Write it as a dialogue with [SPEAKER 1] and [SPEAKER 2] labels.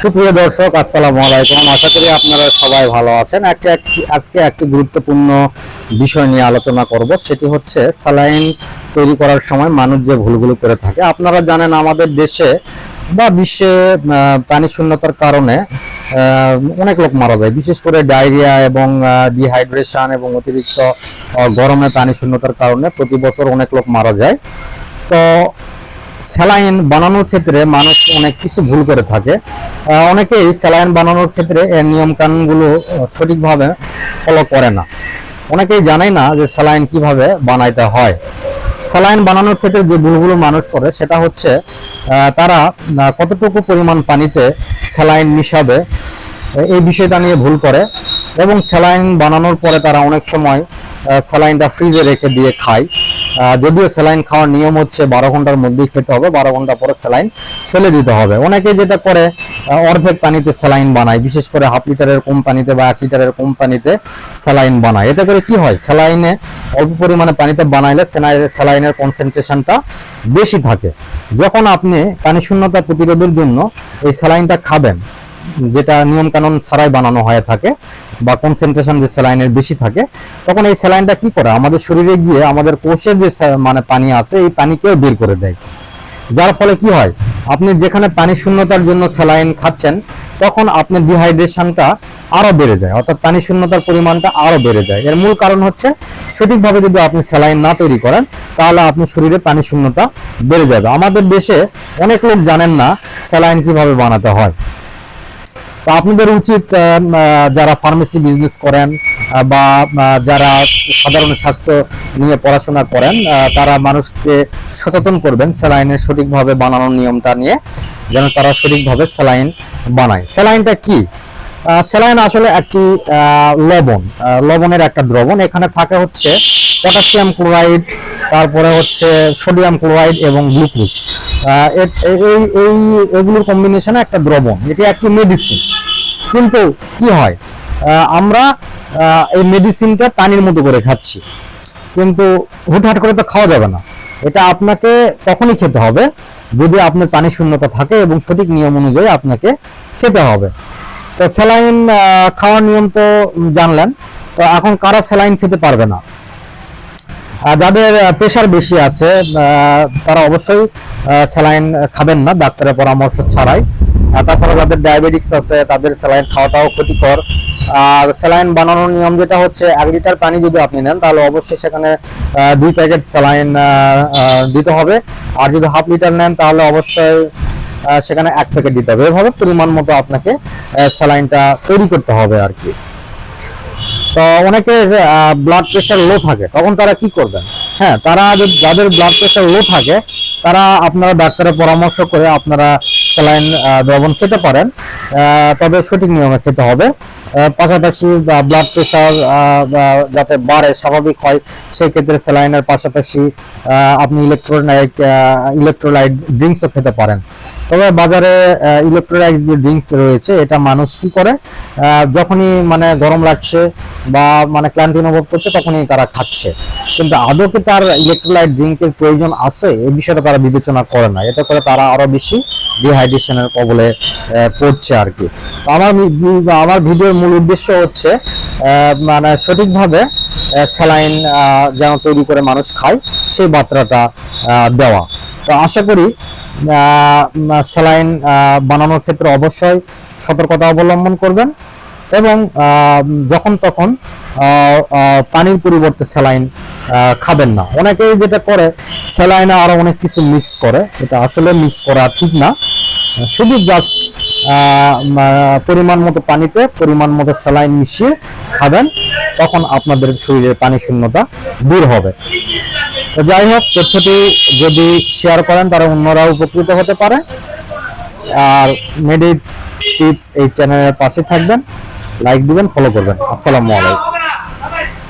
[SPEAKER 1] সুপ্রিয় দর্শক, আসসালামু আলাইকুম। আশা করি আপনারা সবাই ভালো আছেন। আজকে একটি গুরুত্বপূর্ণ বিষয় নিয়ে আলোচনা করব, সেটি হচ্ছে স্যালাইন তৈরি করার সময় মানুষ যে ভুলগুলো করে থাকে। আপনারা জানেন আমাদের দেশে বা বিশ্বে পানি শূন্যতার কারণে অনেক লোক মারা যায়, বিশেষ করে ডায়রিয়া এবং ডিহাইড্রেশন এবং অতিরিক্ত গরমে পানি শূন্যতার কারণে প্রতি বছর অনেক লোক মারা যায়। তো স্যালাইন বানানোর ক্ষেত্রে মানুষ অনেক কিছু ভুল করে থাকে। অনেকেই স্যালাইন বানানোর ক্ষেত্রে এর নিয়ম কানুনগুলো সঠিকভাবে ফলো করে না। অনেকেই জানে না যে স্যালাইন কিভাবে বানাইতে হয়। স্যালাইন বানানোর ক্ষেত্রে যে ভুলগুলো মানুষ করে সেটা হচ্ছে তারা কতটুকু পরিমাণ পানিতে স্যালাইন মিশাবে এই বিষয়টা নিয়ে ভুল করে, এবং স্যালাইন বানানোর পরে তারা অনেক সময় স্যালাইনটা ফ্রিজে রেখে দিয়ে খায়। যদিও স্যালাইন খাওয়ার নিয়ম হচ্ছে 12 ঘন্টার মধ্যেই খেতে হবে, 12 ঘন্টা পরে স্যালাইন ফেলে দিতে হবে। অনেকে যেটা করে অর্ধেক পানিতে স্যালাইন বানায়, বিশেষ করে হাফ লিটারের কম পানিতে বা 1 লিটারের কম পানিতে স্যালাইন বানায়। এতে করে কি হয়, স্যালাইনে অল্প পরিমাণে পানিতে বানাইলে স্যালাইনের কনসেন্ট্রেশনটা বেশি থাকে। যখন আপনি পানি শূন্যতা প্রতিরোধের জন্য এই স্যালাইনটা খাবেন, যেটা নিয়ম কানুন ছাড়াই বানানো হয়ে থাকে বা কনসেন্ট্রেশন যে স্যালাইনের বেশি থাকে, তখন এই স্যালাইনটা কি করে আমাদের শরীরে গিয়ে আমাদের কোষে যে পানি আছে এই পানিকেও বের করে দেয়। যার ফলে কি হয়, আপনি যেখানে পানি শূন্যতার জন্য স্যালাইন খাচ্ছেন তখন আপনার ডিহাইড্রেশনটা আরো বেড়ে যায়, অর্থাৎ পানি শূন্যতার পরিমাণটা আরো বেড়ে যায়। এর মূল কারণ হচ্ছে সঠিকভাবে যদি আপনি স্যালাইন না তৈরি করেন তাহলে আপনার শরীরে পানি শূন্যতা বেড়ে যাবে। আমাদের দেশে অনেক লোক জানেন না স্যালাইন কিভাবে বানাতে হয়। তো আপনাদের উচিত, যারা ফার্মেসি বিজনেস করেন বা যারা সাধারণ স্বাস্থ্য নিয়ে পড়াশোনা করেন, তারা মানুষকে সচেতন করবেন স্যালাইনের সঠিকভাবে বানানোর নিয়মটা নিয়ে, যেন তারা সঠিকভাবে স্যালাইন বানায়। স্যালাইনটা কি? স্যালাইন আসলে একটি লবণের একটা দ্রবণ। এখানে থাকে হচ্ছে পটাশিয়াম ক্লোরাইড, তারপরে হচ্ছে সোডিয়াম ক্লোরাইড এবং গ্লুকোজ। এগুলোর কম্বিনেশনে একটা দ্রবণ, এটি একটি মেডিসিন। কিন্তু কি হয়, আমরা এই মেডিসিনটা পানির মতো করে খাচ্ছি, কিন্তু হুটহাট করে তো খাওয়া যাবে না। এটা আপনাকে তখনই খেতে হবে যদি আপনার পানি শূন্যতা থাকে এবং সঠিক নিয়ম অনুযায়ী আপনাকে খেতে হবে। তো স্যালাইন খাওয়ার নিয়ম তো জানলেন। তো এখন কারা স্যালাইন খেতে পারবে না? যাদের প্রেশার বেশি আছে তারা অবশ্যই স্যালাইন খাবেন না ডাক্তারের পরামর্শ ছাড়াই। তাছাড়া যাদের ডায়াবেটিক্স আছে তাদের স্যালাইন খাওয়াটাও ক্ষতিকর। আর স্যালাইন বানানোর নিয়ম যেটা হচ্ছে, 1 লিটার পানি যদি আপনি নেন তাহলে অবশ্যই সেখানে 2 প্যাকেট স্যালাইন দিতে হবে। আর যদি হাফ লিটার নেন তাহলে অবশ্যই সেখানে 1 প্যাকেট দিতে হবে। এভাবে পরিমাণ মতো আপনাকে স্যালাইনটা তৈরি করতে হবে আর কি। তো অনেকের ব্লাড প্রেশার লো থাকে, তখন তারা কি করবেন? হ্যাঁ, তারা যাদের ব্লাড প্রেশার লো থাকে তারা আপনারা ডাক্তারের পরামর্শ করে আপনারা স্যালাইন দ্রবণ খেতে পারেন, তবে সঠিক নিয়মে খেতে হবে। পাশাপাশি ব্লাড প্রেশার যাতে বাড়ে, স্বাভাবিক হয়, সেই ক্ষেত্রে স্যালাইনের পাশাপাশি আপনি ইলেকট্রোলাইট ড্রিঙ্কসও খেতে পারেন। তবে বাজারে ইলেকট্রোলাইট যে ড্রিঙ্কস রয়েছে, এটা মানুষ কি করে, যখনই মানে গরম লাগছে বা মানে ক্লান্তি অনুভব করছে তখনই তারা খাচ্ছে, কিন্তু আদৌ কি তার ইলেকট্রোলাইট ড্রিঙ্কের প্রয়োজন আছে এই বিষয়টা তারা বিবেচনা করে না। এতে করে তারা আরো বেশি ডিহাইড্রেশনের কবলে পড়ছে আর কি। আমার ভিডিওর মূল উদ্দেশ্য হচ্ছে মানে সঠিকভাবে স্যালাইন যেন তৈরি করে মানুষ খায় সেই বার্তাটা দেওয়া। তো আশা করি স্যালাইন বানানোর ক্ষেত্রে অবশ্যই সতর্কতা অবলম্বন করবেন এবং যখন তখন পানির পরিবর্তে স্যালাইন খাবেন না। অনেকেই যেটা করে, স্যালাইনে আরো অনেক কিছু মিক্স করে, এটা আসলে মিক্স করা ঠিক না। শুধু জাস্ট পরিমাণ মতো পানিতে পরিমাণ মতো স্যালাইন মিশিয়ে খাবেন, তখন আপনাদের শরীরে পানি শূন্যতা দূর হবে। তো যাই হোক, তথ্যটি যদি শেয়ার করেন তারা অন্যরাও উপকৃত হতে পারে। আর মেডিট টিপস এই চ্যানেলের পাশে থাকবেন, লাইক দিবেন, ফলো করবেন। আসসালামু আলাইকুম।